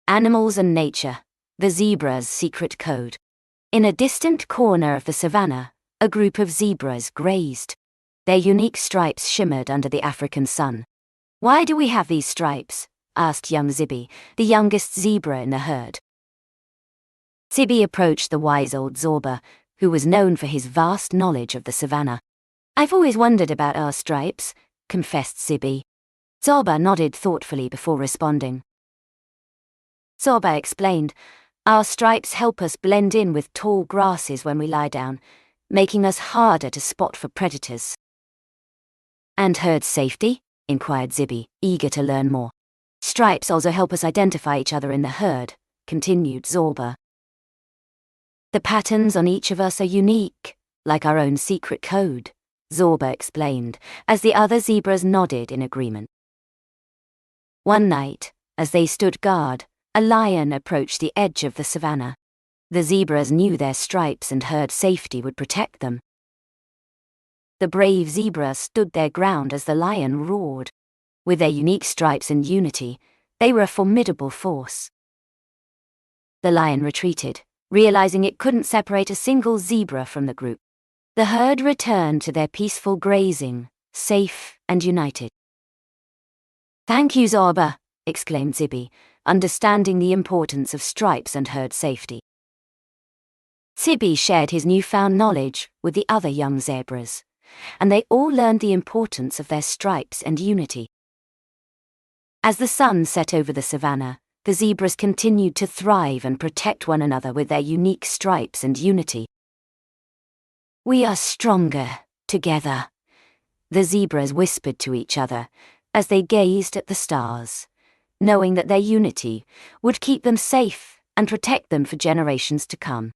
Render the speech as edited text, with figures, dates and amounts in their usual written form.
Animals and nature, the zebra's secret code. In a distant corner of the savannah, a group of zebras grazed. Their unique stripes shimmered under the African sun. "Why do we have these stripes?" asked young Zibi, the youngest zebra in the herd. Zibi approached the wise old Zorba, who was known for his vast knowledge of the savannah. "I've always wondered about our stripes," confessed Zibi. Zorba nodded thoughtfully before responding. Zorba explained, "Our stripes help us blend in with tall grasses when we lie down, making us harder to spot for predators." "And herd safety?" inquired Zibi, eager to learn more. "Stripes also help us identify each other in the herd," continued Zorba. "The patterns on each of us are unique, like our own secret code," Zorba explained, as the other zebras nodded in agreement. One night, as they stood guard, a lion approached the edge of the savannah. The zebras knew their stripes and herd safety would protect them. The brave zebra stood their ground as the lion roared. With their unique stripes and unity, they were a formidable force. The lion retreated, realizing it couldn't separate a single zebra from the group. The herd returned to their peaceful grazing, safe and united. "Thank you, Zorba," exclaimed Zibi, understanding the importance of stripes and herd safety. Zibi shared his newfound knowledge with the other young zebras, and they all learned the importance of their stripes and unity. As the sun set over the savannah, the zebras continued to thrive and protect one another with their unique stripes and unity. "We are stronger together," the zebras whispered to each other as they gazed at the stars, knowing that their unity would keep them safe and protect them for generations to come.